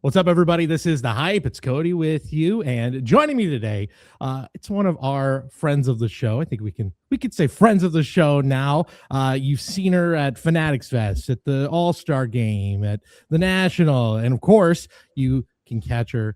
What's up, everybody? This is The Hype. It's Cody with you, and joining me today, it's one of our friends of the show. I think we could say friends of the show now. You've seen her at Fanatics Fest, at the All-Star Game, at the National, and of course, you can catch her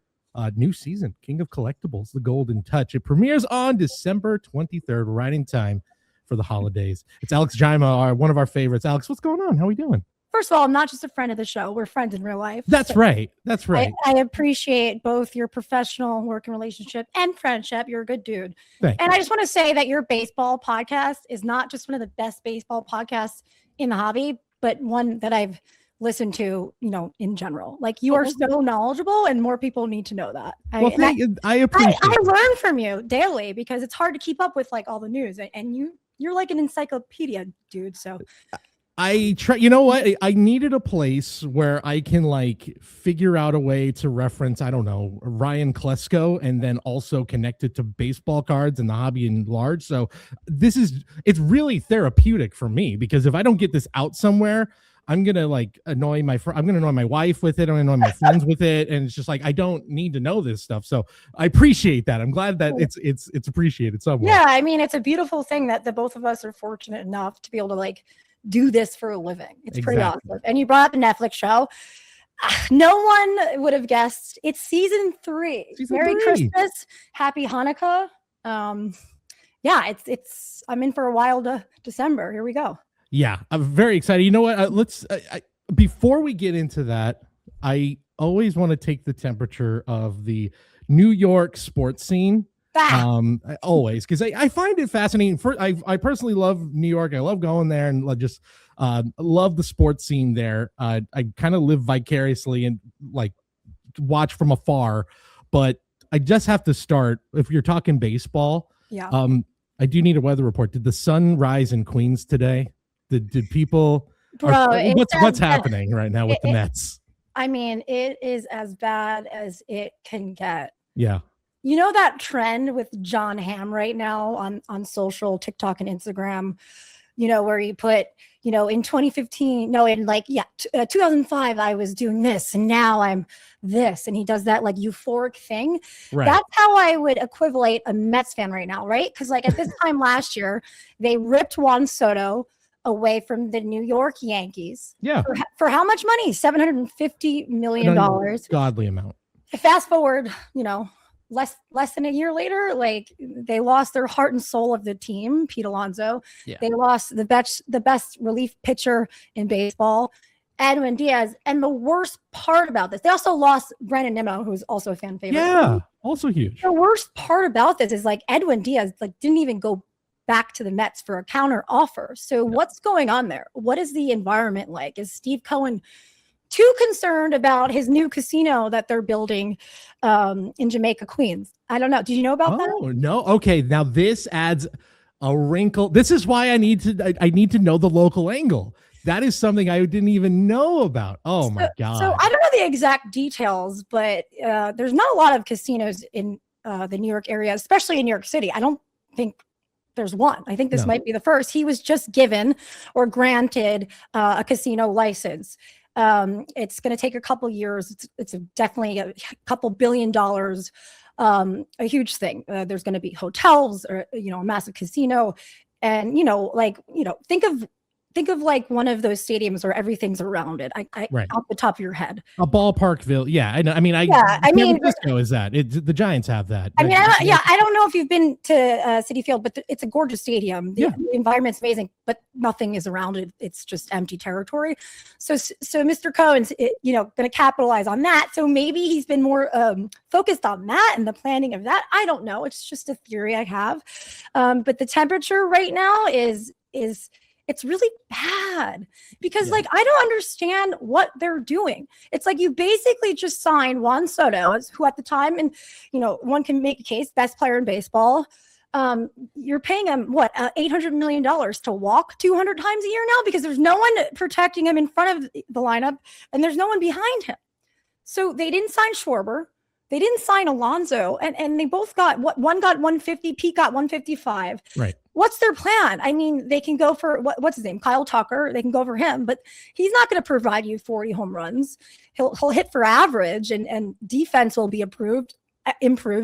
new season, King of Collectibles, the Goldin Touch. It premieres on December 23rd, right in time for the holidays. It's Alex Giaimo, one of our favorites. Alex, what's going on? How are we doing? First of all, I'm not just a friend of the show. We're friends in real life. That's right. That's right. I appreciate both your professional working relationship and friendship. You're a good dude. Thank and you. I just want to say that your baseball podcast is not just one of the best baseball podcasts in the hobby, but one that I've listened to, in general. Like, you are so knowledgeable, and more people need to know that. I appreciate I learn from you daily because it's hard to keep up with like all the news, and you're like an encyclopedia, dude. So I try, you know what? I needed a place where I can like figure out a way to reference, I don't know, Ryan Klesko, and then also connect it to baseball cards and the hobby in large. So it's really therapeutic for me, because if I don't get this out somewhere, I'm going to like annoy I'm going to annoy my wife with it. I'm going to annoy my friends with it. And it's just like, I don't need to know this stuff. So I appreciate that. I'm glad that it's appreciated somewhere. Yeah. I mean, it's a beautiful thing that the both of us are fortunate enough to be able to like do this for a living. It's pretty awesome. And you brought up a Netflix show. No one would have guessed. It's season 3. Merry Christmas, Happy Hanukkah. Yeah, it's I'm in for a wild December. Here we go. Yeah, I'm very excited. You know what? Before we get into that, I always want to take the temperature of the New York sports scene. Always, because I find it fascinating. I personally love New York. I love going there and just love the sports scene there. I kind of live vicariously and like watch from afar, but I just have to start. If you're talking baseball, yeah. I do need a weather report. Did the sun rise in Queens today? Did people? What's happening right now with the Mets? I mean, it is as bad as it can get. Yeah. You know that trend with John Hamm right now on social, TikTok and Instagram, where he put, in 2015, 2005, I was doing this and now I'm this. And he does that like euphoric thing. Right. That's how I would equivalent a Mets fan right now, right? Because like at this time last year, they ripped Juan Soto away from the New York Yankees. Yeah. For how much money? $750 million. Godly amount. Fast forward, less than a year later, like they lost their heart and soul of the team, Pete Alonso. Yeah. They lost the best relief pitcher in baseball, Edwin Diaz. And the worst part about this, they also lost Brandon Nimmo, who's also a fan favorite. Yeah, also huge. The worst part about this is like Edwin Diaz didn't even go back to the Mets for a counter offer. So what's going on there? What is the environment like? Is Steve Cohen too concerned about his new casino that they're building in Jamaica, Queens? I don't know. Did you know about that? Oh, no. Okay. Now this adds a wrinkle. This is why I need to know the local angle. That is something I didn't even know about. Oh my God. So I don't know the exact details, but there's not a lot of casinos in the New York area, especially in New York City. I don't think there's one. I think this might be the first. He was just given or granted a casino license. It's going to take a couple years. It's definitely a couple $1 billion, a huge thing. There's going to be hotels or, a massive casino. And, think of like one of those stadiums where everything's around it. Right. Off the top of your head. A ballparkville. Yeah. I know. I mean, San Francisco is that. The Giants have that. I mean, I don't know if you've been to Citi Field, but it's a gorgeous stadium. The environment's amazing, but nothing is around it. It's just empty territory. So Mr. Cohen's, going to capitalize on that. So maybe he's been more focused on that and the planning of that. I don't know. It's just a theory I have. But the temperature right now is it's really bad because I don't understand what they're doing. It's like you basically just signed Juan Soto, who at the time, and one can make a case, best player in baseball. You're paying him $800 million to walk 200 times a year now because there's no one protecting him in front of the lineup and there's no one behind him. So they didn't sign Schwarber. They didn't sign Alonso, and they both got one got 150, Pete got 155. Right. What's their plan? I mean, they can go for what's his name, Kyle Tucker. They can go for him, but he's not going to provide you 40 home runs. He'll hit for average, and defense will be improved,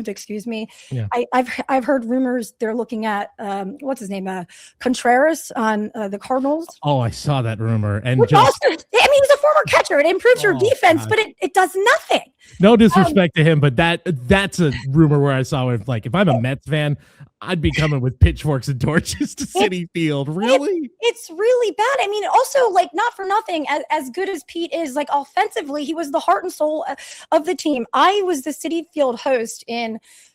excuse me. Yeah. I've heard rumors they're looking at what's his name, Contreras on the Cardinals. Oh, I saw that rumor, and he's a former catcher. It improves your defense, God. but it does nothing. No disrespect to him, but that's a rumor where I saw it. Like, if I'm a Mets fan, I'd be coming with pitchforks and torches to Citi Field. Really? It's really bad. I mean, also, like, not for nothing, as good as Pete is, like, offensively, he was the heart and soul of the team. I was the Citi Field host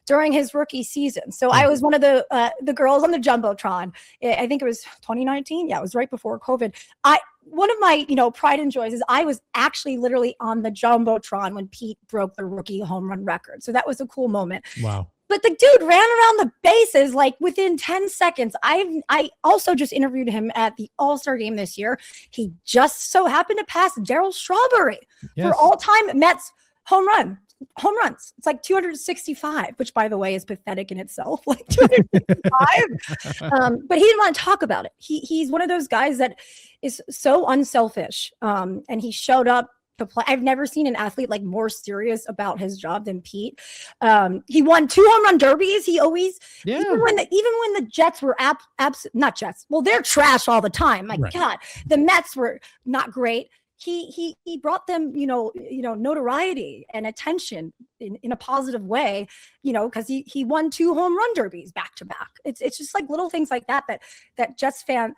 during his rookie season. So I was one of the girls on the Jumbotron. I think it was 2019. Yeah, it was right before COVID. One of my, pride and joys is I was actually literally on the Jumbotron when Pete broke the rookie home run record. So that was a cool moment. Wow. But the dude ran around the bases like within 10 seconds. I also just interviewed him at the All-Star game this year. He just so happened to pass Darryl Strawberry for all-time Mets home runs. It's like 265, which, by the way, is pathetic in itself. Like 265. But he didn't want to talk about it. He's one of those guys that is so unselfish. And he showed up to play. I've never seen an athlete like more serious about his job than Pete. He won 2 home run derbies. He always, even when the Jets were not Jets. Well, they're trash all the time. My God, the Mets were not great. He brought them, notoriety and attention in a positive way, because he won 2 home run derbies back to back. It's just like little things like that Jets fan.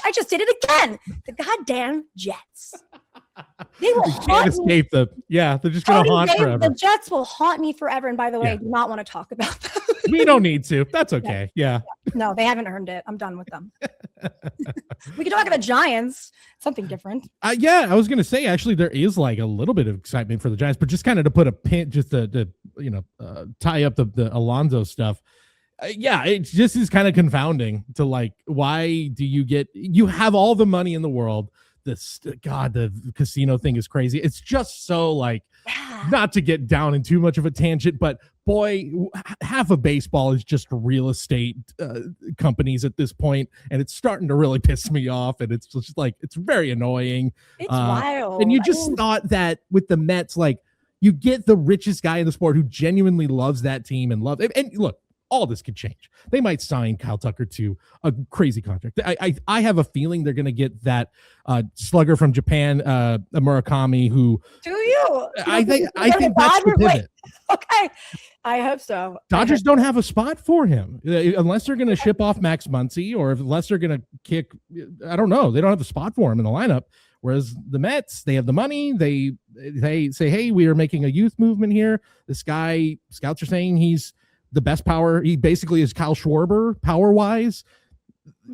I just did it again. The goddamn Jets. They will can't escape them. Yeah, they're just gonna haunt forever. The Jets will haunt me forever. And by the way, I do not want to talk about them. We don't need to. That's okay. Yeah. No, they haven't earned it. I'm done with them. We can talk about Giants. Something different. Yeah, I was gonna say, actually, there is like a little bit of excitement for the Giants, but just kind of to put a pin, just to tie up the Alonso stuff. It just is kind of confounding to, like, why do you have all the money in the world? The casino thing is crazy. It's just so, like, not to get down in too much of a tangent, but boy, half of baseball is just real estate companies at this point, and it's starting to really piss me off. And it's just like, it's very annoying. It's wild. And you just thought that with the Mets, like, you get the richest guy in the sport who genuinely loves that team and loves it. And look, all this could change. They might sign Kyle Tucker to a crazy contract. I have a feeling they're going to get that slugger from Japan, Murakami, who. Do you? I think that's the pivot. Okay, I hope so. Dodgers don't have a spot for him unless they're going to ship off Max Muncy, or unless they're going to kick. I don't know. They don't have a spot for him in the lineup. Whereas the Mets, they have the money. They say, hey, we are making a youth movement here. This guy, scouts are saying he's the best power. He basically is Kyle Schwarber power wise.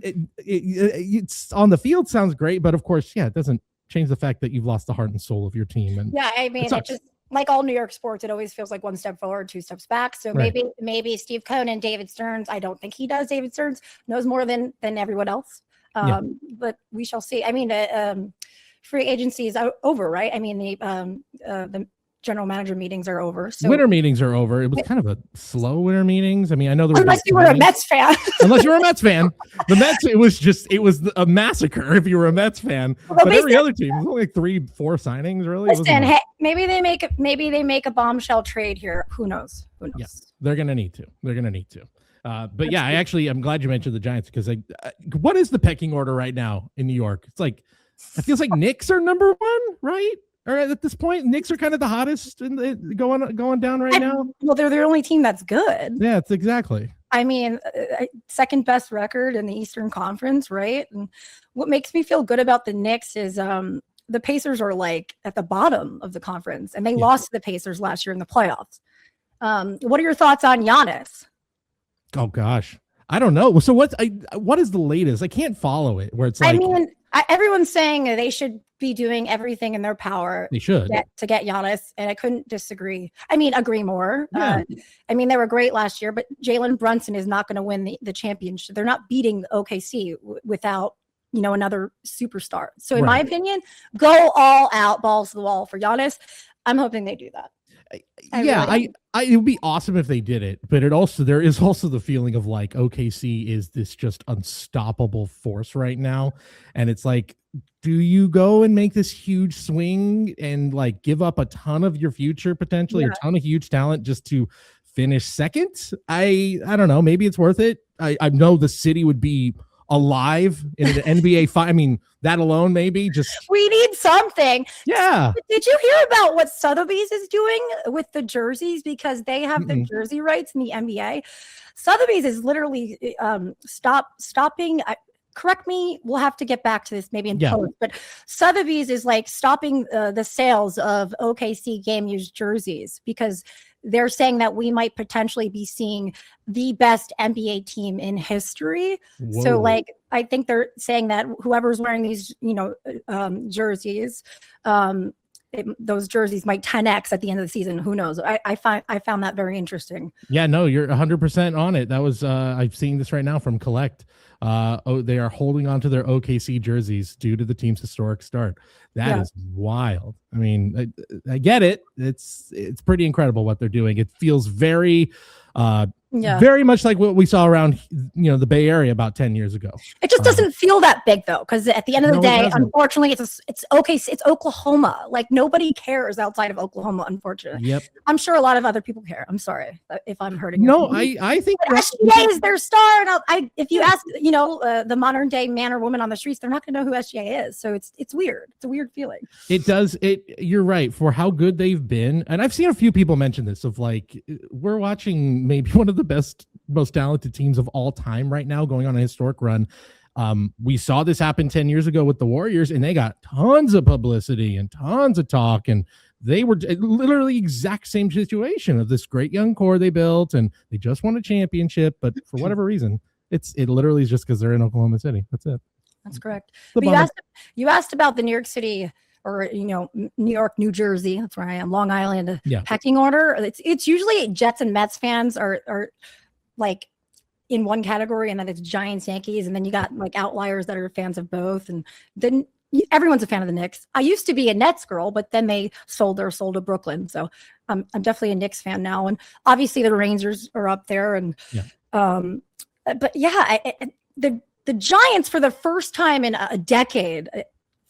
It's on the field sounds great, but of course, it doesn't change the fact that you've lost the heart and soul of your team. And I mean, it just, like all New York sports, it always feels like one step forward, 2 steps back. So maybe Steve Cohen and David Stearns, I don't think he does. David Stearns knows more than everyone else. But we shall see. I mean, free agency is over, right? I mean, the general manager meetings are over. So winter meetings are over. It was kind of a slow winter meetings. I mean, I know there unless you were a Mets fan. Unless you were a Mets fan. The Mets, it was a massacre if you were a Mets fan. But every other team, it was only like 3-4 signings, really. Listen, hey, maybe they make a bombshell trade here. Who knows? Yeah, they're gonna need to. But I'm glad you mentioned the Giants, because what is the pecking order right now in New York? It's like, it feels like Knicks are number 1, right? Or at this point, Knicks are kind of the hottest and going down right now. Well, they're the only team that's good. Yeah, it's exactly. I mean, second best record in the Eastern Conference, right? And what makes me feel good about the Knicks is the Pacers are like at the bottom of the conference, and they lost to the Pacers last year in the playoffs. What are your thoughts on Giannis? Oh gosh, I don't know. So what is the latest? I can't follow it. Where it's like, I mean, everyone's saying they should be doing everything in their power. They should to get Giannis, and I couldn't disagree. I mean, agree more. Yeah. I mean, they were great last year, but Jalen Brunson is not going to win the championship. They're not beating OKC without another superstar. So in my opinion, go all out, balls to the wall for Giannis. I'm hoping they do that. It would be awesome if they did it, but there is also the feeling of like OKC is this just unstoppable force right now, and it's like, do you go and make this huge swing and like give up a ton of your future potentially, a ton of huge talent just to finish second? I don't know. Maybe it's worth it. I know the city would be alive in an NBA I mean, that alone, maybe just we need something. Yeah. Did you hear about what Sotheby's is doing with the jerseys? Because they have the jersey rights in the NBA. Sotheby's is literally stopping. Correct me. We'll have to get back to this maybe in post, but Sotheby's is like stopping the sales of OKC game used jerseys because they're saying that we might potentially be seeing the best NBA team in history. Whoa. So like, I think they're saying that whoever's wearing these, jerseys, those jerseys might 10x at the end of the season. Who knows? I found that very interesting. Yeah, no, you're 100% on it. That was I'm seeing this right now from Collect. They are holding on to their OKC jerseys due to the team's historic start. That is wild. I mean, I get it. It's pretty incredible what they're doing. It feels very very much like what we saw around the Bay Area about 10 years ago. It just doesn't feel that big though, because at the end of the day, unfortunately, it's okay. It's Oklahoma. Like nobody cares outside of Oklahoma, unfortunately. Yep. I'm sure a lot of other people care. I'm sorry if I'm hurting. No, I think SGA is their star. And if you ask the modern day man or woman on the streets, they're not going to know who SGA is. So it's weird. It's a weird feeling. It does. You're right, for how good they've been. And I've seen a few people mention this of like, we're watching maybe one of the best, most talented teams of all time right now going on a historic run. We saw this happen 10 years ago with the Warriors, and they got tons of publicity and tons of talk, and they were literally exact same situation of this great young core they built, and they just won a championship, but for whatever reason, it literally is just because they're in Oklahoma City. That's it. That's correct. But you asked about the New York City or New York, New Jersey. That's where I am. Long Island pecking order. It's usually Jets and Mets fans are like in one category, and then it's Giants, Yankees, and then you got like outliers that are fans of both, and then everyone's a fan of the Knicks. I used to be a Nets girl, but then they sold to Brooklyn, so I'm definitely a Knicks fan now, and obviously the Rangers are up there, and but the Giants for the first time in a decade,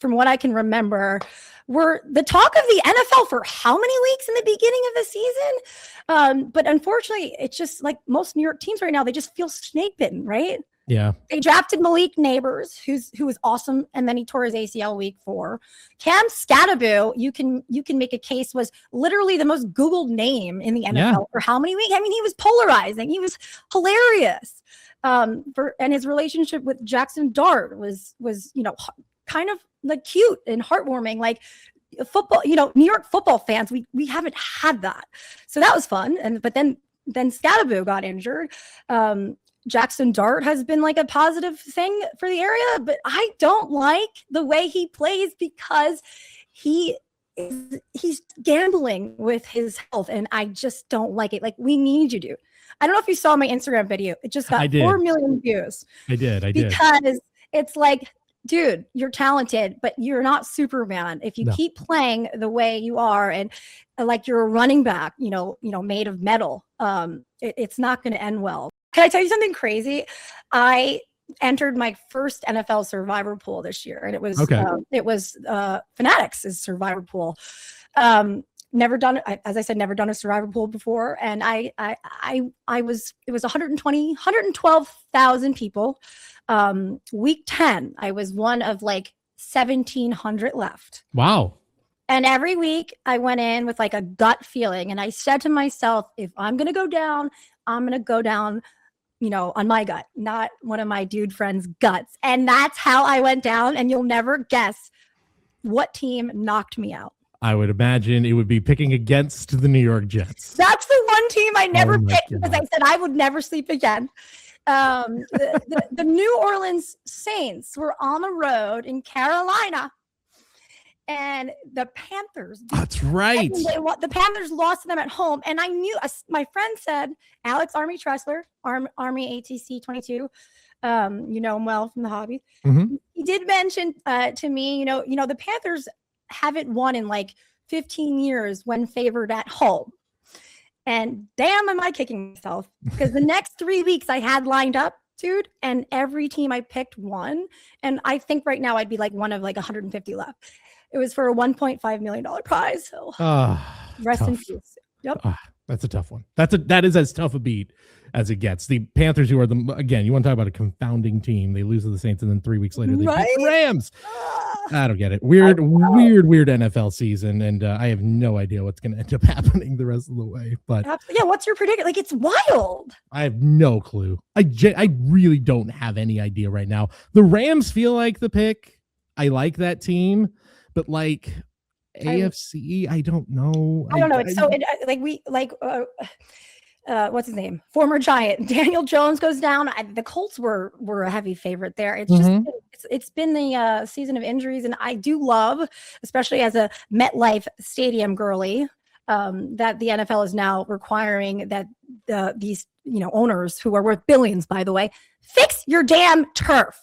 from what I can remember, were the talk of the NFL for how many weeks in the beginning of the season? But unfortunately, it's just like most New York teams right now, they just feel snake bitten, right? Yeah. They drafted Malik Neighbors, who was awesome, and then he tore his ACL week 4. Cam Skattebo, you can make a case, was literally the most Googled name in the NFL for how many weeks? I mean, he was polarizing. He was hilarious. And his relationship with Jackson Dart was kind of like cute and heartwarming, like football, New York football fans, we haven't had that. So that was fun. But then Skattebo got injured. Jackson Dart has been like a positive thing for the area, but I don't like the way he plays because he's gambling with his health, and I just don't like it. Like, we need you to. I don't know if you saw my Instagram video. It just got 4 million views. I did. Because it's like, dude, you're talented, but you're not Superman. If you keep playing the way you are and like you're a running back, made of metal, it's not going to end well. Can I tell you something crazy? I entered my first NFL survivor pool this year, and it was Fanatics' survivor pool. Never done, as I said, never done a survivor pool before, and it was 112,000 people. Week 10, I was one of like 1,700 left. Wow. And every week I went in with like a gut feeling, and I said to myself, if I'm going to go down, I'm going to go down, on my gut, not one of my dude friends' guts. And that's how I went down, and you'll never guess what team knocked me out. I would imagine it would be picking against the New York Jets. That's the one team I never picked because I said I would never sleep again. The New Orleans Saints were on the road in Carolina, and the Panthers. That's right. The Panthers lost to them at home, and I knew. My friend said, Alex Army Tressler, Army ATC 22. You know him well from the hobby. Mm-hmm. He did mention to me, the Panthers haven't won in like 15 years when favored at home. And damn, am I kicking myself, because the next 3 weeks I had lined up, dude, and every team I picked won. And I think right now I'd be like one of like 150 left. It was for a $1.5 million prize. So rest in peace. Yep. That's a tough one. That is as tough a beat as it gets. The Panthers, who are again, you want to talk about a confounding team. They lose to the Saints, and then 3 weeks later they beat the Rams. I don't get it. Weird NFL season, and I have no idea what's going to end up happening the rest of the way. But yeah, what's your prediction? Like, it's wild. I have no clue. I really don't have any idea right now. The Rams feel like the pick. I like that team, but like AFC, I don't know. I don't know. It's what's his name? Former Giant Daniel Jones goes down. The Colts were a heavy favorite there. It's just it's been the season of injuries, and I do love, especially as a MetLife Stadium girly, that the NFL is now requiring that these owners, who are worth billions, by the way, fix your damn turf.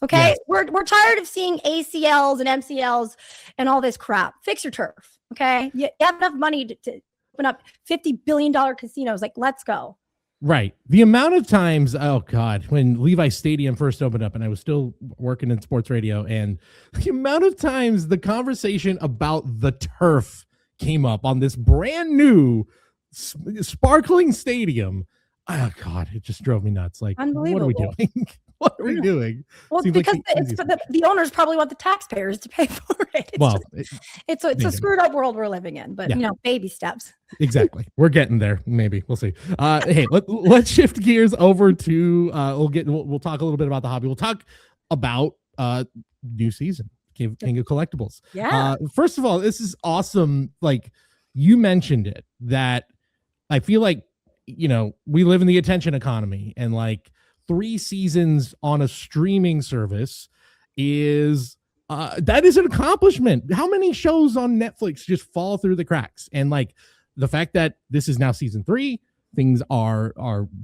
Okay, yes. We're tired of seeing ACLs and MCLs and all this crap. Fix your turf. Okay, you have enough money to open up $50 billion casinos. Like, let's go. Right. The amount of times, oh God, when Levi Stadium first opened up and I was still working in sports radio, and the amount of times the conversation about the turf came up on this brand new sparkling stadium. Oh God, it just drove me nuts. Like, what are we doing? What are we doing? Well, seems because like the owners probably want the taxpayers to pay for it. It's a screwed up world we're living in, but baby steps. Exactly. We're getting there. Maybe we'll see. Hey, let's shift gears over to we'll talk a little bit about the hobby. We'll talk about new season, King of Collectibles. Yeah. First of all, this is awesome. Like, you mentioned it, that I feel like we live in the attention economy, and like 3 seasons on a streaming service is that is an accomplishment. How many shows on Netflix just fall through the cracks? And like the fact that this is now season 3, things are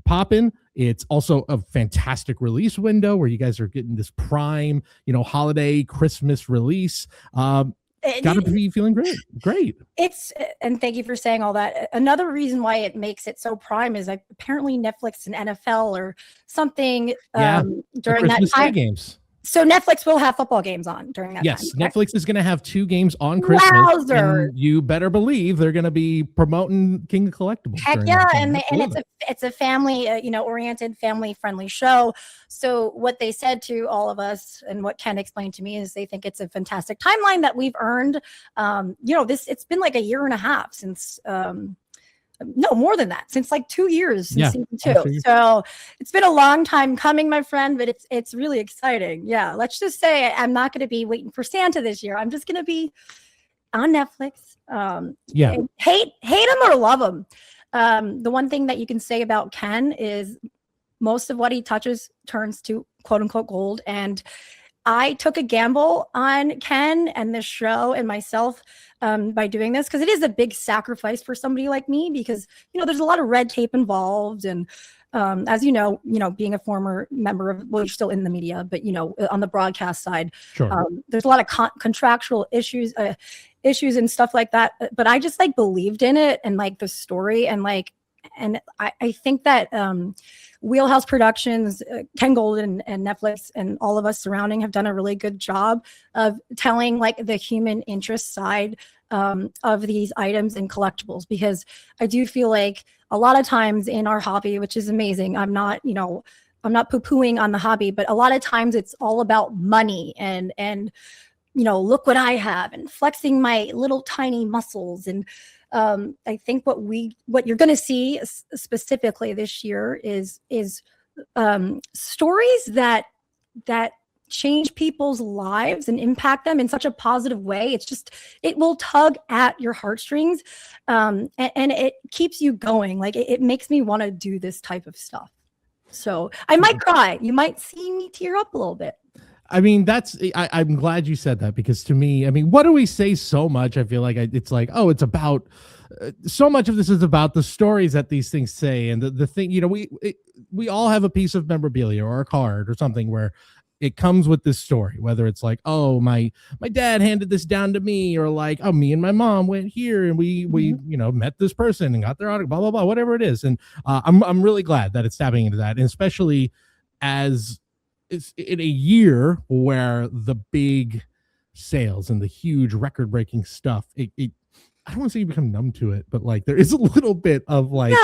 popping. It's also a fantastic release window where you guys are getting this prime, holiday Christmas release. Gotta be feeling great. And thank you for saying all that. Another reason why it makes it so prime is apparently Netflix and NFL or something during that time. Games. So Netflix will have football games on during that time. Yes, Netflix is going to have 2 games on Christmas. And you better believe they're going to be promoting King of Collectibles. Heck yeah, and it's a family, oriented, family friendly show. So what they said to all of us, and what Ken explained to me, is they think it's a fantastic timeline that we've earned. It's been like a year and a half since. No, more than that, since like 2 years since season 2. So it's been a long time coming, my friend, but it's really exciting. Yeah, let's just say I'm not going to be waiting for Santa this year. I'm just going to be on Netflix. Hate him or love him. The one thing that you can say about Ken is most of what he touches turns to quote unquote gold. And I took a gamble on Ken and this show and myself by doing this, because it is a big sacrifice for somebody like me, because there's a lot of red tape involved, and as being a former member of, well, you're still in the media, but on the broadcast side, sure. There's a lot of contractual issues and stuff like that. But I just believed in it and the story, and I think that Wheelhouse Productions, Ken Goldin, and Netflix, and all of us surrounding have done a really good job of telling the human interest side of these items and collectibles, because I do feel like a lot of times in our hobby, which is amazing, I'm not poo-pooing on the hobby, but a lot of times it's all about money and look what I have, and flexing my little tiny muscles. And I think what you're going to see specifically this year is stories that change people's lives and impact them in such a positive way. It will tug at your heartstrings, and it keeps you going. It makes me want to do this type of stuff. So I might cry. You might see me tear up a little bit. I mean, I'm glad you said that, because to me, I mean, what do we say so much? I feel like it's like, oh, it's about so much of this is about the stories that these things say. And the thing, we all have a piece of memorabilia or a card or something where it comes with this story, whether it's like, oh, my dad handed this down to me, or like, oh, me and my mom went here and we met this person and got their autograph, blah blah blah, whatever it is. And I'm really glad that it's tapping into that, and especially as it's in a year where the big sales and the huge record-breaking stuff, I don't want to say you become numb to it, but like there is a little bit of like,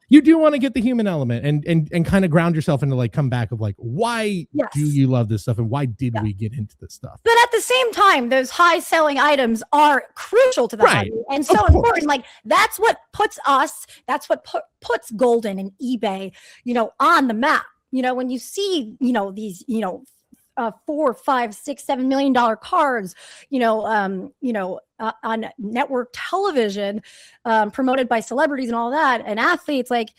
you do want to get the human element and kind of ground yourself into like come back of like, why do you love this stuff and why did we get into this stuff? But at the same time, those high selling items are crucial to the hobby and so important. Like that's what puts puts Goldin and eBay, on the map. When you see, these, $4, $5, $6, $7 million cards, on network television, promoted by celebrities and all that, and athletes, like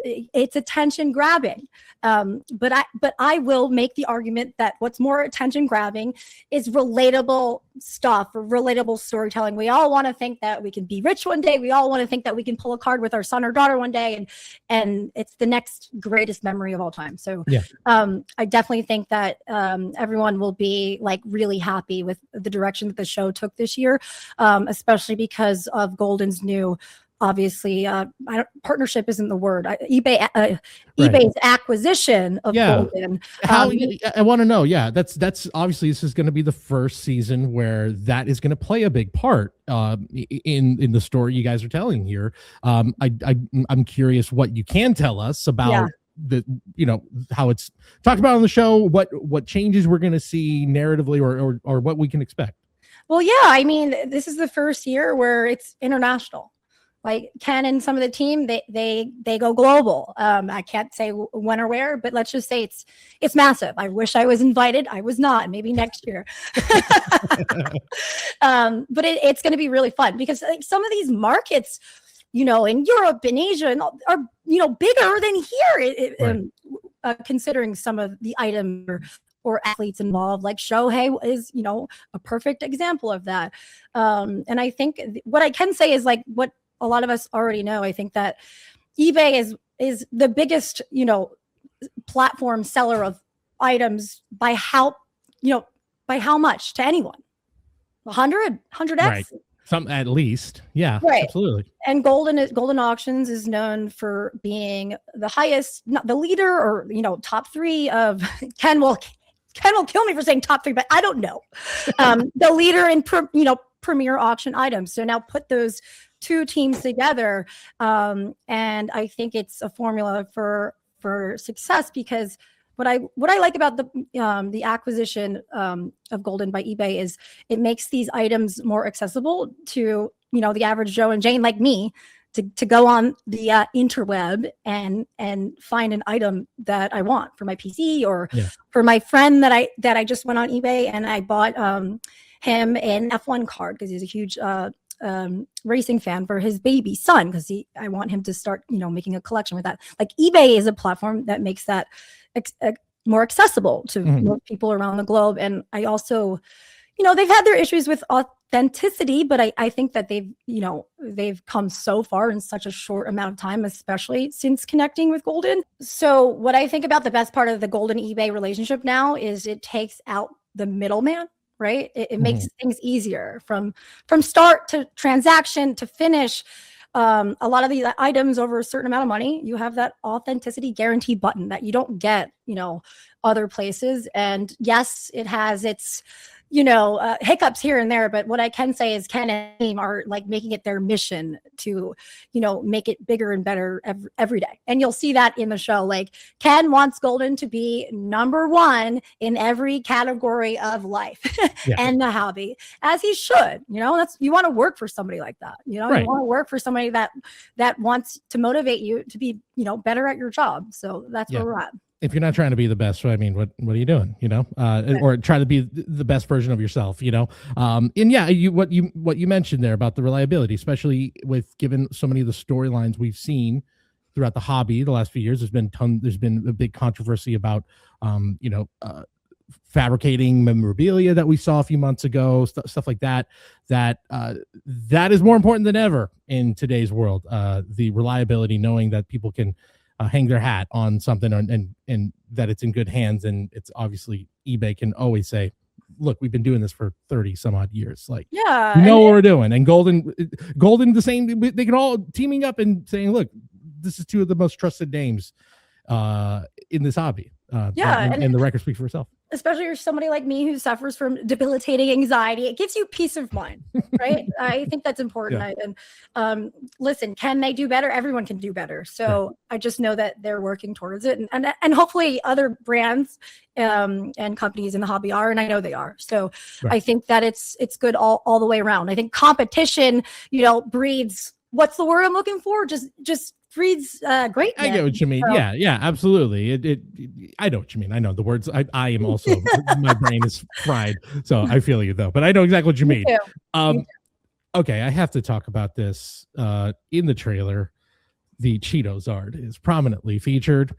it's attention grabbing. But I will make the argument that what's more attention grabbing is relatable stuff, or relatable storytelling. We all want to think that we can be rich one day. We all want to think that we can pull a card with our son or daughter one day, and it's the next greatest memory of all time. So I definitely think that everyone will be like really happy with the direction that the show took this year, especially because of Goldin's new, obviously, partnership isn't the word. eBay's acquisition of Goldin. I want to know. Yeah, that's obviously this is going to be the first season where that is going to play a big part in the story you guys are telling here. I'm curious what you can tell us about the how it's talked about on the show. What changes we're going to see narratively, or what we can expect. Well, yeah, I mean, this is the first year where it's international. Like Ken and some of the team, they go global. I can't say when or where, but let's just say it's massive. I wish I was invited. I was not. Maybe next year. But it's going to be really fun because like some of these markets, in Europe and Asia are bigger than here. Considering some of the items or athletes involved, like Shohei is, a perfect example of that. And I think what I can say is like what a lot of us already know. I think that eBay is the biggest, platform seller of items by how much to anyone? 100x? Right. Some at least. Yeah, absolutely. And Goldin Auctions is known for being the highest, not the leader or, top three of Ken will kill me for saying top three, but I don't know. The leader in, premier auction items. So now put those two teams together. And I think it's a formula for success because what I like about the acquisition of Goldin by eBay is it makes these items more accessible to, the average Joe and Jane like me to go on the interweb and find an item that I want for my PC or for my friend that I just went on eBay and I bought him an F1 card because he's a huge racing fan for his baby son because I want him to start making a collection with that. Like eBay is a platform that makes that more accessible to more people around the globe. And I also, they've had their issues with authenticity, but I think that they've come so far in such a short amount of time, especially since connecting with Goldin. So what I think about the best part of the Goldin eBay relationship now is it takes out the middleman. Right. It makes things easier from start to transaction to finish. A lot of these items over a certain amount of money, you have that authenticity guarantee button that you don't get, other places. And yes, it has its, hiccups here and there. But what I can say is Ken and team are like making it their mission to, make it bigger and better every day. And you'll see that in the show. Like Ken wants Goldin to be number one in every category of life and the hobby, as he should. That's you want to work for somebody like that. You want to work for somebody that wants to motivate you to be, better at your job. So that's where we're at. If you're not trying to be the best, I mean, what are you doing? Or try to be the best version of yourself, and what you mentioned there about the reliability, especially with given so many of the storylines we've seen throughout the hobby the last few years. There's been a big controversy about, fabricating memorabilia that we saw a few months ago, stuff like that. That is more important than ever in today's world. The reliability, knowing that people can hang their hat on something, and that it's in good hands. And it's obviously eBay can always say, look, we've been doing this for 30 some odd years. Like, Yeah, we know what we're doing. And Goldin, the same. They can all teaming up and saying, look, this is two of the most trusted names in this hobby. And the record speaks for itself. Especially for somebody like me who suffers from debilitating anxiety, it gives you peace of mind, right? I think that's important. Yeah. And listen, can they do better? Everyone can do better. So right. I just know that they're working towards it, and hopefully other brands and companies in the hobby are, and I know they are. So right. I think that it's good all the way around. I think competition, breeds, what's the word I'm looking for? Just breeds greatness. I get what you mean. So, yeah, absolutely. I know what you mean. I know the words. I am also my brain is fried, so I feel you though. But I know exactly what you mean. Me too. Okay, I have to talk about this. In the trailer, the Cheetozard is prominently featured.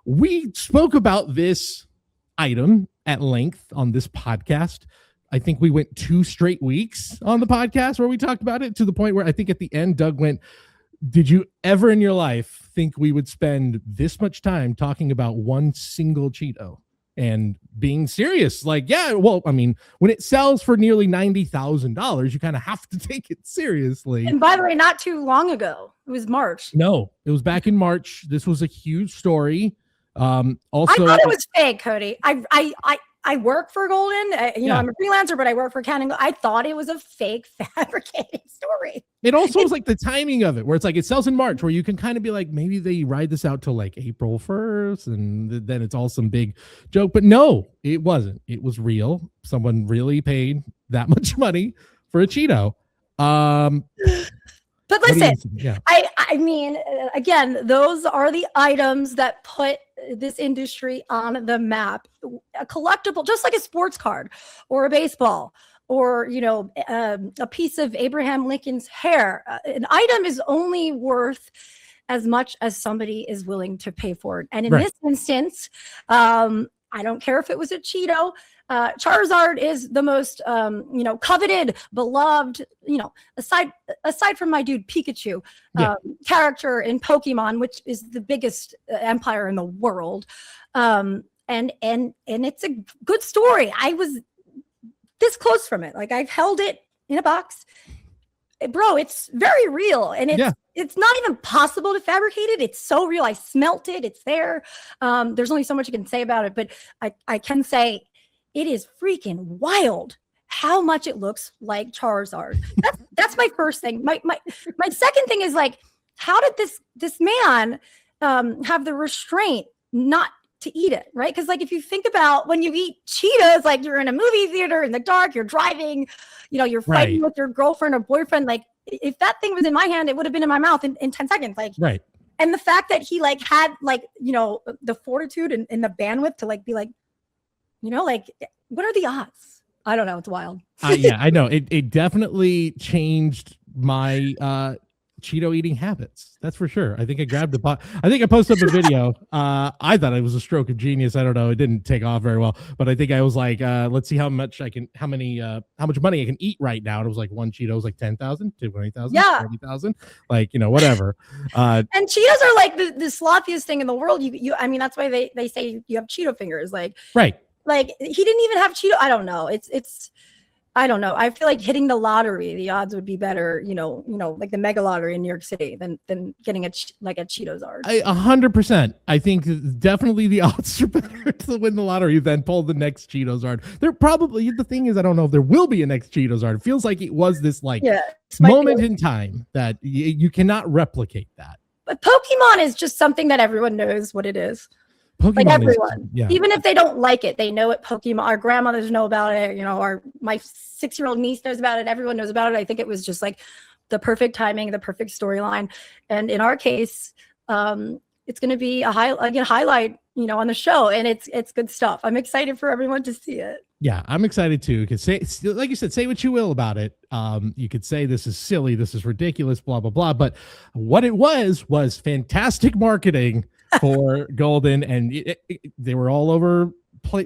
We spoke about this item at length on this podcast. I think we went 2 straight weeks on the podcast where we talked about it, to the point where I think at the end, Doug went, did you ever in your life think we would spend this much time talking about one single Cheeto and being serious? Like, yeah, well, I mean, when it sells for nearly $90,000, you kind of have to take it seriously. And by the way, not too long ago, it was March. No, it was back in March. This was a huge story. Also, I thought it was fake, Cody. I work for Goldin. I'm a freelancer, but I work for Ken. I thought it was a fake fabricated story. It also was like the timing of it, where it's like it sells in March, where you can kind of be like, maybe they ride this out till like April 1st, and then it's all some big joke. But no, it wasn't. It was real. Someone really paid that much money for a Cheeto. But listen, I mean, again, those are the items that put this industry on the map. A collectible, just like a sports card or a baseball or, a piece of Abraham Lincoln's hair. An item is only worth as much as somebody is willing to pay for it. And in this instance, I don't care if it was a Cheeto. Charizard is the most, coveted, beloved, aside from my dude Pikachu, character in Pokemon, which is the biggest empire in the world. And it's a good story. I was this close from it. Like, I've held it in a box. Bro, it's very real. And it's not even possible to fabricate it. It's so real. I smelt it. It's there. There's only so much you can say about it, but I can say it is freaking wild how much it looks like Charizard. That's my first thing. My second thing is, like, how did this man have the restraint not to eat it, right? Because, like, if you think about when you eat Cheetos, like, you're in a movie theater in the dark, you're driving, you're fighting with your girlfriend or boyfriend. Like, if that thing was in my hand, it would have been in my mouth in 10 seconds. Like, right. And the fact that he had the fortitude and the bandwidth to be like, what are the odds? I don't know. It's wild. I know. It definitely changed my Cheeto eating habits. That's for sure. I think I grabbed a pot. I think I posted up a video. I thought it was a stroke of genius. I don't know. It didn't take off very well, but I think I was like, let's see how much money I can eat right now. And it was like one Cheeto was like 10,000, 20,000, 30,000, whatever. And Cheetos are like the sloppiest thing in the world. I mean, that's why they say you have Cheeto fingers. Right. Like, he didn't even have Cheeto. I don't know. I don't know. I feel like hitting the lottery, the odds would be better, like the mega lottery in New York City than getting a Cheetozard. 100%. I think definitely the odds are better to win the lottery than pull the next Cheetozard. There probably, the thing is, I don't know if there will be a next Cheetozard. It feels like it was this moment in time that you cannot replicate that. But Pokemon is just something that everyone knows what it is. Pokemon, like, everyone, even if they don't like it, they know it. Pokemon, our grandmothers know about it. My 6-year-old niece knows about it. Everyone knows about it. I think it was just like the perfect timing, the perfect storyline. And in our case, it's going to be a highlight, on the show, and it's good stuff. I'm excited for everyone to see it. Yeah, I'm excited too. Because like you said, say what you will about it. You could say this is silly, this is ridiculous, blah blah blah. But what it was fantastic marketing for Goldin, and they were all over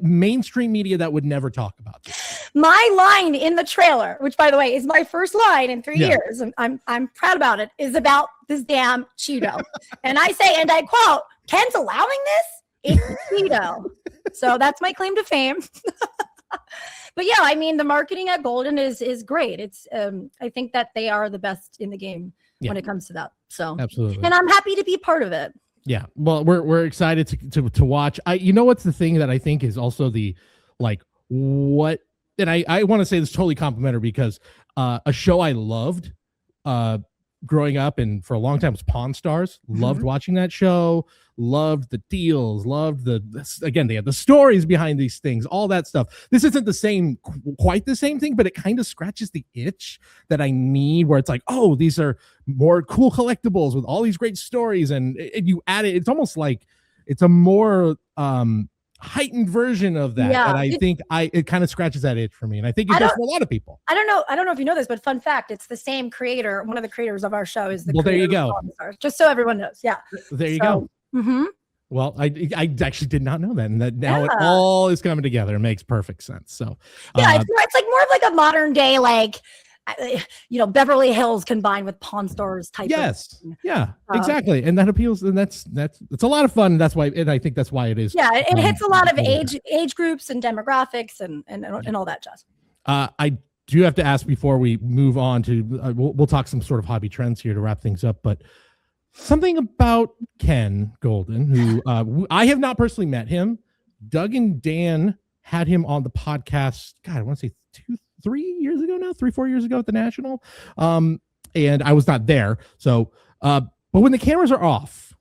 mainstream media that would never talk about this. My line in the trailer, which by the way is my first line in 3 years, and I'm proud about it, is about this damn Cheeto. And I say, and I quote, Ken's allowing this? It's Cheeto. So that's my claim to fame. But yeah, I mean, the marketing at Goldin is great. It's I think that they are the best in the game when it comes to that. So absolutely, and I'm happy to be part of it. Yeah, well, we're excited to watch. You know what's the thing that I think is also the what, and I want to say this totally complimentary because a show I loved growing up and for a long time was Pawn Stars. Loved watching that show. Loved the deals. Loved again, they had the stories behind these things, all that stuff. This isn't quite the same thing, but it kind of scratches the itch that I need, where it's like, oh, these are more cool collectibles with all these great stories, and you add it. It's almost like it's a more heightened version of that. And I think it kind of scratches that itch for me, and I think it does for a lot of people. I don't know if you know this, but fun fact, it's the same creator. One of the creators of our show is the there you go. Just so everyone knows. Yeah, there you go. Well, I actually did not know that, and that now it all is coming together. It makes perfect sense. So it's like more of like a modern day, Beverly Hills combined with Pawn Stars type. Yes, exactly, and that appeals, and it's a lot of fun. That's why, and I think that's why it is. Yeah, it hits a lot of age groups and demographics and all that jazz. I do have to ask before we move on to we'll talk some sort of hobby trends here to wrap things up, but something about Ken Goldin, who I have not personally met him. Doug and Dan had him on the podcast. God, I want to say 4 years ago at the National. And I was not there. So, but when the cameras are off,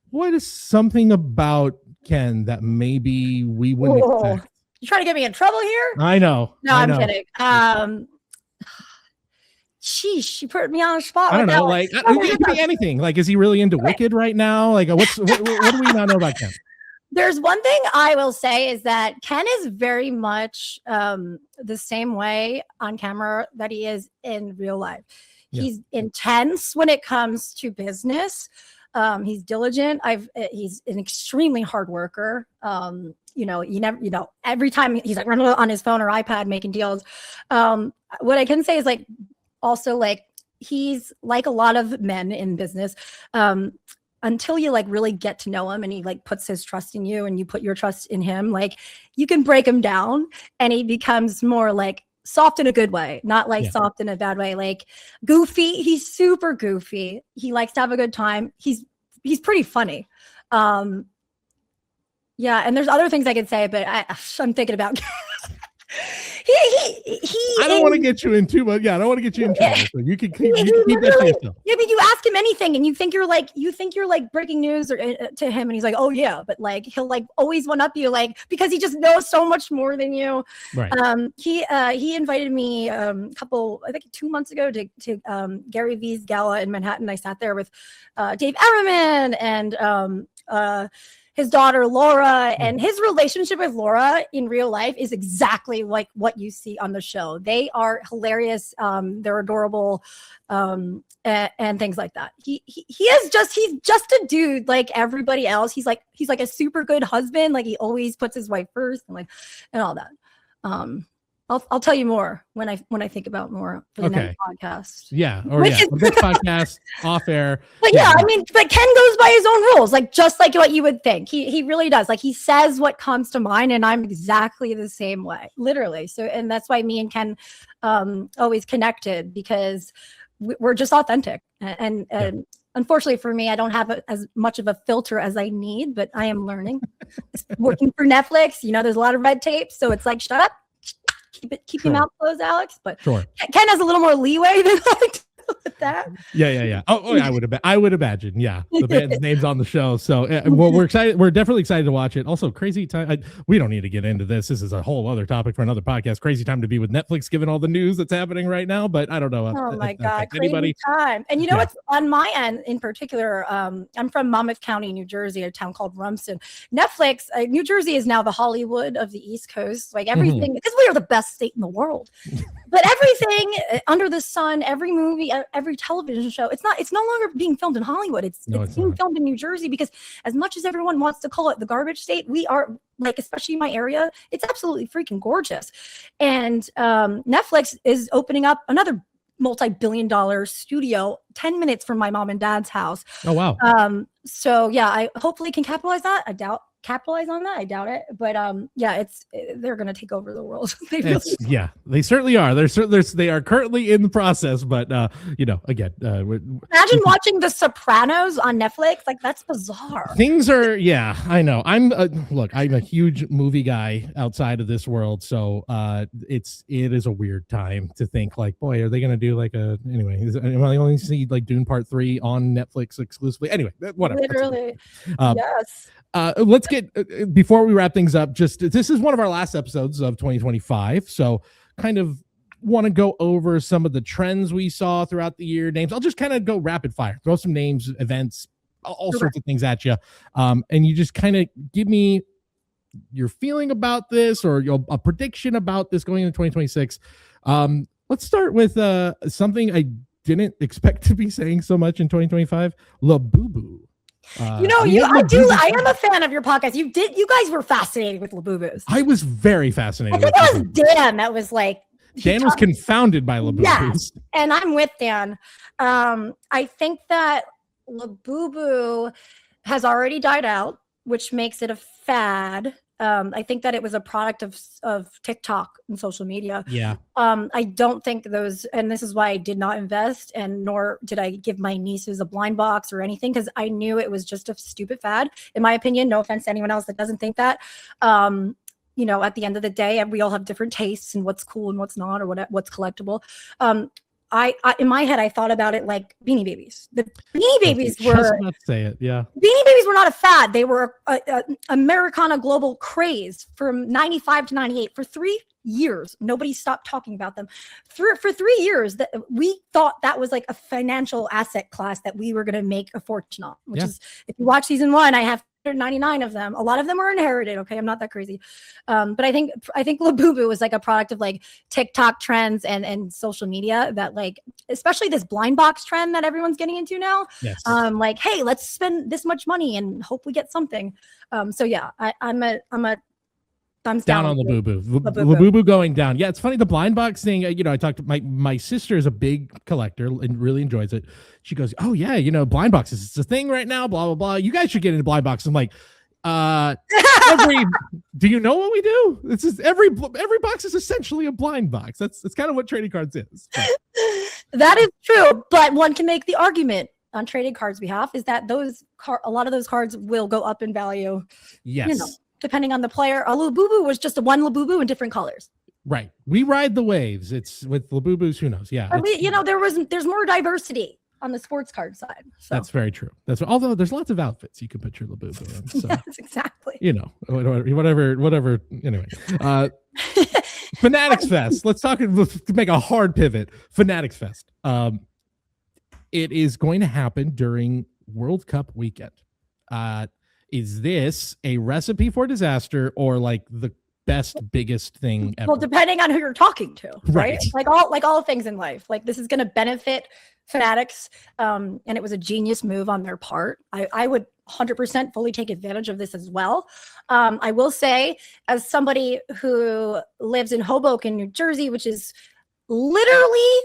what is something about Ken that maybe we wouldn't expect? You trying to get me in trouble here? I know. I'm kidding. Sheesh, you put me on a spot. I don't know. It could be anything. Like, is he really into Wicked right now? Like, what do we not know about Ken? There's one thing I will say is that Ken is very much the same way on camera that he is in real life. Yeah. He's intense when it comes to business. He's diligent. He's an extremely hard worker. Every time he's like running on his phone or iPad making deals. What I can say is also he's like a lot of men in business. Until you really get to know him and he puts his trust in you and you put your trust in him, you can break him down and he becomes more soft in a good way, not soft in a bad way, goofy. He's super goofy. He likes to have a good time. He's pretty funny. And there's other things I could say, but I'm thinking about I don't want to get you in too much. Yeah, I don't want to get you in trouble. So you can keep that to yourself. Yeah, but you ask him anything, and you think you're breaking news or to him, and he's like, "Oh yeah," but he'll always one up you, because he just knows so much more than you. Right. He invited me I think 2 months ago to Gary V's gala in Manhattan. I sat there with Dave Ehrman and his daughter Laura, and his relationship with Laura in real life is exactly like what you see on the show. They are hilarious. They're adorable, and things like that. He's just a dude like everybody else. He's like a super good husband. He always puts his wife first and all that. I'll tell you more when I think about more for the next podcast. Yeah, the next podcast off air. But but Ken goes by his own rules, just like what you would think. He really does. He says what comes to mind, and I'm exactly the same way, literally. So, and that's why me and Ken always connected, because we're just authentic. And unfortunately for me, I don't have as much of a filter as I need, but I am learning. Working for Netflix, there's a lot of red tape, so it's shut up. Keep your mouth closed, Alex. But sure. Ken has a little more leeway than with that. Yeah. Oh, I would imagine. Yeah, the band's name's on the show, so we're excited. We're definitely excited to watch it. Also, crazy time. We don't need to get into this. This is a whole other topic for another podcast. Crazy time to be with Netflix, given all the news that's happening right now. But I don't know. Oh my God, crazy time. And what's on my end in particular? I'm from Monmouth County, New Jersey, a town called Rumsden. Netflix, New Jersey is now the Hollywood of the East Coast. Everything, because we are the best state in the world. But everything under the sun, every movie, every television show, it's no longer being filmed in Hollywood. It's being filmed in New Jersey, because as much as everyone wants to call it the garbage state, we are, especially in my area, it's absolutely freaking gorgeous. And Netflix is opening up another multi-billion-dollar studio 10 minutes from my mom and dad's house. Oh, wow. So yeah, I hopefully can capitalize on that. I doubt it, but yeah, they're gonna take over the world. Yeah, they certainly are. They are currently in the process, but again, imagine watching The Sopranos on Netflix. Like, that's bizarre. Things are, yeah, I know. I'm a huge movie guy outside of this world, so it is a weird time to think like, boy, are they gonna do like am I only see like Dune Part 3 on Netflix exclusively? Anyway, whatever. Literally, yes. Let's get before we wrap things up. This is one of our last episodes of 2025, so kind of want to go over some of the trends we saw throughout the year. Names. I'll just kind of go rapid fire, throw some names, events, all sorts of things at you, and you just kind of give me your feeling about this or a prediction about this going into 2026. Let's start with something I didn't expect to be saying so much in 2025. Labubu. I am a fan of your podcast. You guys were fascinated with Labubus. I was very fascinated. I think it was Dan that was like, Dan was confounded by Labubus. Yes, and I'm with Dan. I think that Labubu has already died out, which makes it a fad. I think that it was a product of TikTok and social media. Yeah. I don't think those, and this is why I did not invest, and nor did I give my nieces a blind box or anything, because I knew it was just a stupid fad, in my opinion. No offense to anyone else that doesn't think that. At the end of the day, we all have different tastes and what's cool and what's not, or what's collectible. I in my head, I thought about it like Beanie Babies. The Beanie Babies were just about to say it, yeah. Beanie Babies were not a fad. They were a Americana global craze from 95 to 98 for 3 years. Nobody stopped talking about them. For 3 years, that we thought that was like a financial asset class that we were going to make a fortune on, which is, if you watch season 1, I have 99 of them. A lot of them were inherited. Okay, I'm not that crazy, but I think Labubu was like a product of like TikTok trends and social media that, like, especially this blind box trend that everyone's getting into now. Yes. Like, hey, let's spend this much money and hope we get something. So yeah, I'm a thumbs down on Labubu going down. Yeah, it's funny, the blind box thing. I talked to my sister is a big collector and really enjoys it. She goes, oh yeah, blind boxes, it's a thing right now, blah blah blah. You guys should get into blind boxes. I'm like, do you know what we do? This is every box is essentially a blind box. That's kind of what trading cards is. But. That is true, but one can make the argument on trading cards behalf is that a lot of those cards will go up in value. Yes. Depending on the player. A Labubu was just one Labubu in different colors. Right. We ride the waves. It's with Labubus, who knows? Yeah. There's more diversity on the sports card side. So. That's very true. Although there's lots of outfits you can put your Labubu in. So, yes, exactly. Whatever. Anyway, Fanatics Fest. Let's make a hard pivot. Fanatics Fest. It is going to happen during World Cup weekend. Is this a recipe for disaster or like the best, biggest thing ever? Well, depending on who you're talking to, right? Like all things in life, like this is going to benefit Fanatics, and it was a genius move on their part. I would 100% fully take advantage of this as well. I will say, as somebody who lives in Hoboken, New Jersey, which is literally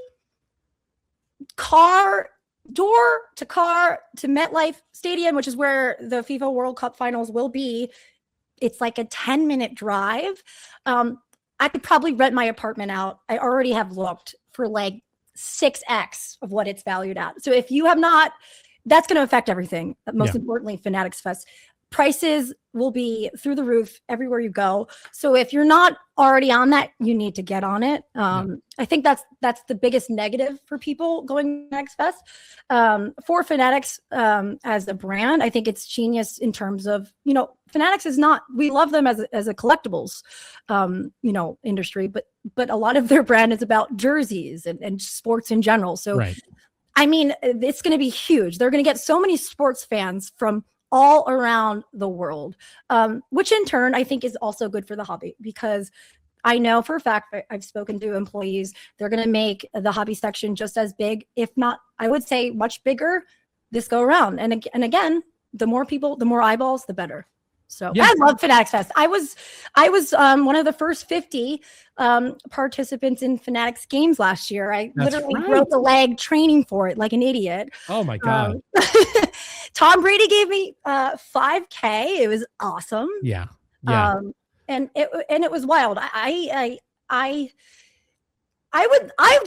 door to MetLife Stadium, which is where the FIFA World Cup finals will be. It's like a 10-minute drive. I could probably rent my apartment out. I already have looked for like 6x of what it's valued at. So if you have not, that's going to affect everything. Most importantly, Fanatics Fest. Prices will be through the roof everywhere you go. So if you're not already on that, you need to get on it. I think that's the biggest negative for people going to Fanatics Fest. For Fanatics as a brand, I think it's genius in terms of, Fanatics is not, we love them as a collectibles, industry, but a lot of their brand is about jerseys and sports in general. So, I mean, it's going to be huge. They're going to get so many sports fans from all around the world, which in turn I think is also good for the hobby, because I know for a fact I've spoken to employees, they're going to make the hobby section just as big, if not, I would say much bigger this go around. And again, the more people, the more eyeballs, the better. So Yeah. I love Fanatics Fest. I was one of the first 50 participants in Fanatics games last year. I That's literally right. broke a leg training for it like an idiot. Oh my God. Tom Brady gave me $5,000. It was awesome. Yeah. And it was wild. I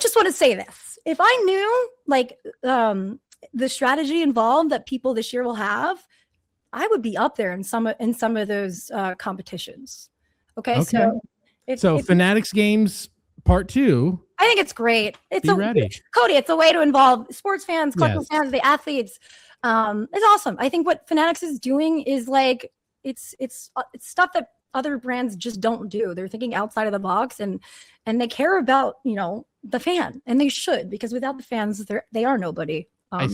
just want to say this. If I knew like the strategy involved that people this year will have, I would be up there in some of those competitions. Okay. So Fanatics Games Part 2. I think it's great. It's ready. Cody, it's a way to involve sports fans, collectible Yes. fans, the athletes. It's awesome. I think what Fanatics is doing is like it's stuff that other brands just don't do. They're thinking outside of the box and they care about, the fan, and they should, because without the fans, they are nobody. I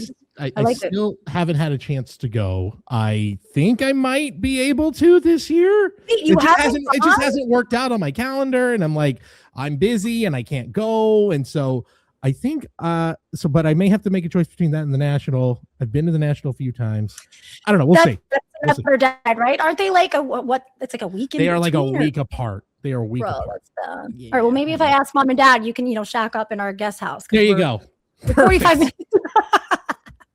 like still haven't had a chance to go. I think I might be able to this year. It just hasn't worked out on my calendar, and I'm like, I'm busy and I can't go. And so I think but I may have to make a choice between that and the National. I've been to the National a few times. I don't know. We'll see. That's per dad, right? Aren't they like it's like a week in They are between, like a week apart. They are a week apart. All right, well, maybe if I ask mom and dad, you can, shack up in our guest house. There you go. 45 minutes.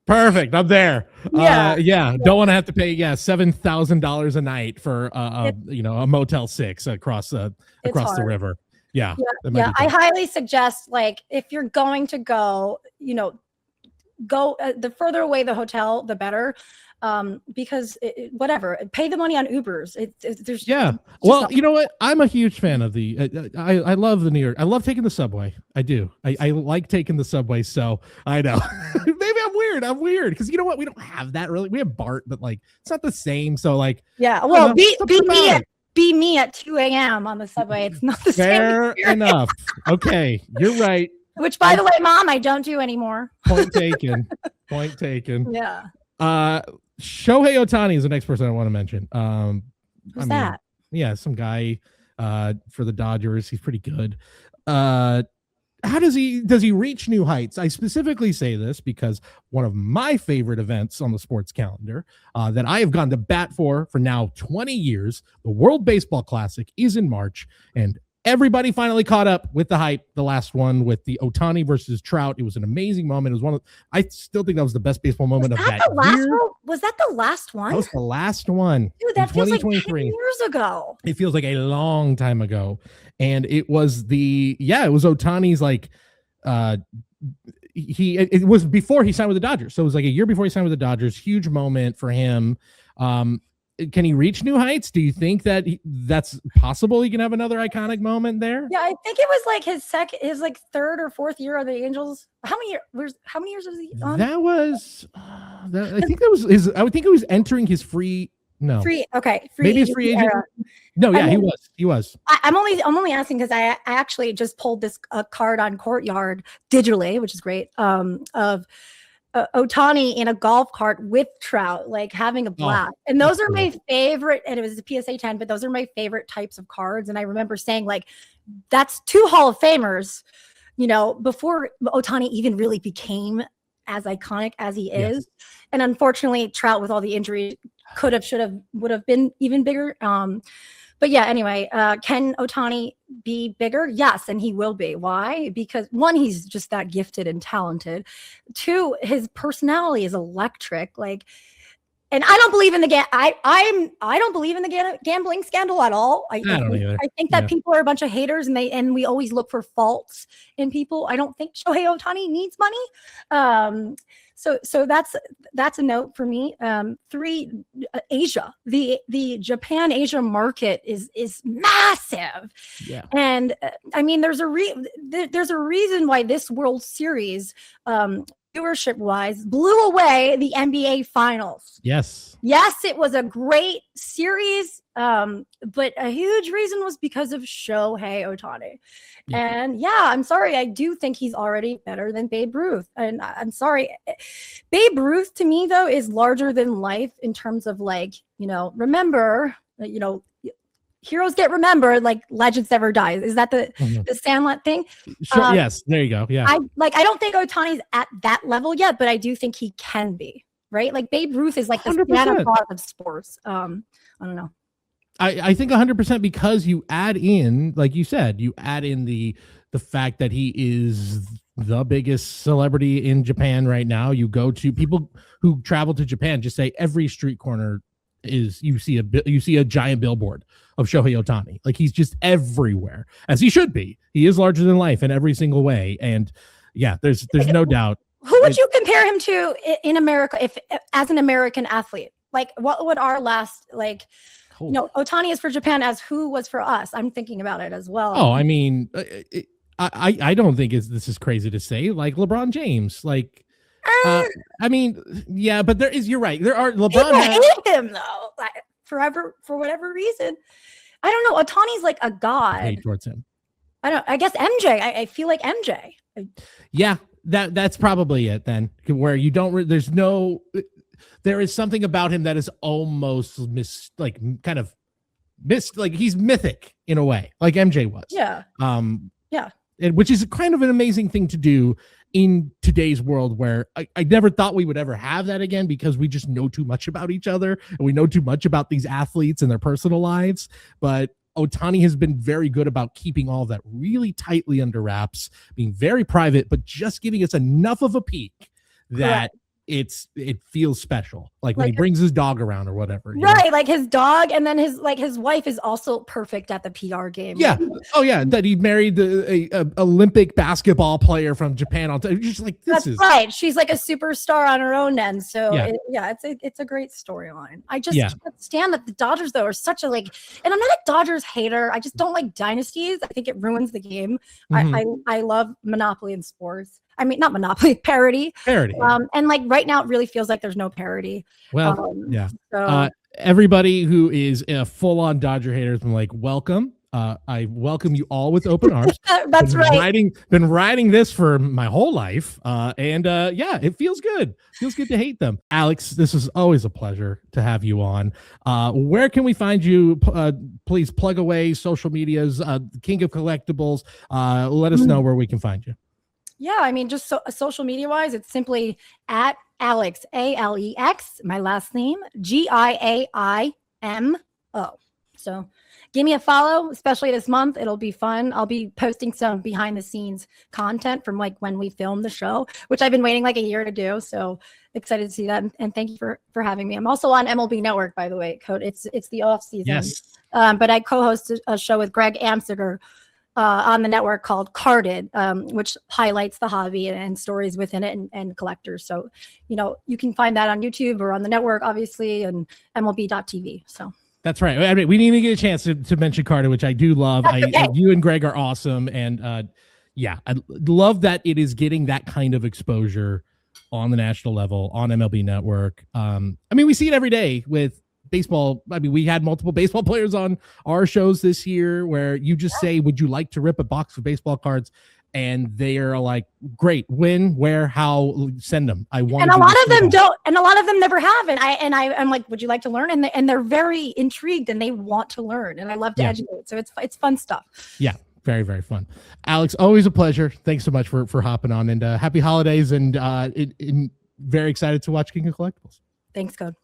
Perfect. I'm there. Yeah. Don't want to have to pay $7,000 a night for a Motel 6 across the river. Yeah. I highly suggest, like, if you're going to go, go the further away the hotel, the better. Because whatever, pay the money on Ubers. There's Well, you know what? I'm a huge fan of the. I love the New York. I love taking the subway. I do. I like taking the subway. So I know maybe I'm weird because you know what? We don't have that really. We have BART, but like it's not the same. So like Well, be me at 2 a.m. on the subway. It's not the same. Fair enough. Okay, you're right. Which, by the way, Mom, I don't do anymore. Point taken. Yeah. Shohei Ohtani is the next person I want to mention. Who's that? Yeah, some guy for the Dodgers. He's pretty good. How does he reach new heights? I specifically say this because one of my favorite events on the sports calendar that I have gone to bat for now 20 years, the World Baseball Classic, is in March, and everybody finally caught up with the hype. The last one with the Ohtani versus Trout. It was an amazing moment. It was I still think that was the best baseball moment of that year. Was that the last one? That was the last one. Dude, that feels like 10 years ago. It feels like a long time ago. And it was it was Ohtani's like, it was before he signed with the Dodgers. So it was like a year before he signed with the Dodgers. Huge moment for him. Can he reach new heights? Do you think that that's possible? He can have another iconic moment there? Yeah, I think it was like his like third or fourth year of the Angels. How many years was he on? That was I think that was his. I would think it was entering his free. No, maybe his free agent. Era. No, yeah, he was. I'm only asking because I actually just pulled this card on Courtyard digitally, which is great. Of Ohtani in a golf cart with Trout, like having a blast. And those are my favorite. And it was a PSA 10, but those are my favorite types of cards. And I remember saying, like, that's two Hall of Famers, before Ohtani even really became as iconic as he is. Yes. And unfortunately, Trout, with all the injuries, would have been even bigger. But yeah, anyway, can Ohtani be bigger? Yes, and he will be. Why? Because one, he's just that gifted and talented. Two, his personality is electric. Like, and I don't believe in the I don't believe in the gambling scandal at all. I don't either. I think that people are a bunch of haters, and we always look for faults in people. I don't think Shohei Ohtani needs money. So that's a note for me. 3, Asia. The Japan Asia market is massive. Yeah. And I mean, there's a reason why this World Series viewership wise blew away the NBA finals. Yes, it was a great series. But a huge reason was because of Shohei Ohtani. Yeah. And I'm sorry, I do think he's already better than Babe Ruth. And I'm sorry, Babe Ruth to me though is larger than life in terms of like, remember, heroes get remembered, like legends never die. Is that the Sandlot thing? Sure, yes, there you go. Yeah. I don't think Ohtani's at that level yet, but I do think he can be. right? Like Babe Ruth is like the 100%. Santa Claus of sports. I don't know. I think 100% because you add in, like you said, you add in the fact that he is the biggest celebrity in Japan right now. You go to people who travel to Japan, just say every street corner is you see a giant billboard of Shohei Ohtani. Like he's just everywhere, as he should be. He is larger than life in every single way. And yeah, there's no doubt. Who would you compare him to in America if as an American athlete? Like what would our last like Ohtani is for Japan as who was for us. I'm thinking about it as well. Oh, I mean, I don't think this is crazy to say. Like LeBron James, like, I mean, yeah, but you're right. There are LeBron. I hate him though, like, forever for whatever reason. I don't know. Otani's like a god. Hate towards him. I guess MJ. I feel like MJ. Yeah, that's probably it then. Where you don't. There is something about him that is almost like he's mythic in a way, like MJ was. Yeah. Yeah. Which is kind of an amazing thing to do in today's world where I never thought we would ever have that again because we just know too much about each other and we know too much about these athletes and their personal lives. But Ohtani has been very good about keeping all of that really tightly under wraps, being very private, but just giving us enough of a peek that it feels special, like when he brings his dog around or whatever, right? Like his dog, and then his wife is also perfect at the PR game. Yeah. Oh yeah, that he married a Olympic basketball player from Japan. Just like that's right. She's like a superstar on her own end. So it's a great storyline. I just can't stand that the Dodgers though are such a and I'm not a Dodgers hater. I just don't like dynasties. I think it ruins the game. Mm-hmm. I love Monopoly in sports. I mean, not Monopoly, parody. And like right now, it really feels like there's no parody. Well, So. Everybody who is a full-on Dodger hater has been like, welcome. I welcome you all with open arms. That's right. Been riding this for my whole life. It feels good. Feels good to hate them. Alex, this is always a pleasure to have you on. Where can we find you? Please plug away social medias, King of Collectibles. Let us know where we can find you. Yeah, I mean, just social media wise, it's simply at Alex, Alex, my last name, Giaimo. So give me a follow, especially this month. It'll be fun. I'll be posting some behind the scenes content from like when we filmed the show, which I've been waiting like a year to do. So excited to see that. And thank you for having me. I'm also on MLB Network, by the way, Code. It's the off season. Yes. But I co-host a show with Greg Amsinger on the network called Carded, which highlights the hobby and stories within it and collectors. So, you can find that on YouTube or on the network, obviously, and MLB.tv. So that's right. I mean, we didn't even get a chance to mention Carded, which I do love. You and Greg are awesome. And I love that it is getting that kind of exposure on the national level on MLB Network. I mean, we see it every day with baseball. I mean, we had multiple baseball players on our shows this year where you just say, would you like to rip a box of baseball cards? And they are like, great, when, where, how, send them. I want. And a lot of them don't, and a lot of them never have. And I'm like, would you like to learn? And they're very intrigued and they want to learn. And I love to educate. So it's fun stuff. Yeah. Very, very fun. Alex, always a pleasure. Thanks so much for hopping on, and happy holidays. And very excited to watch King of Collectibles. Thanks, Code.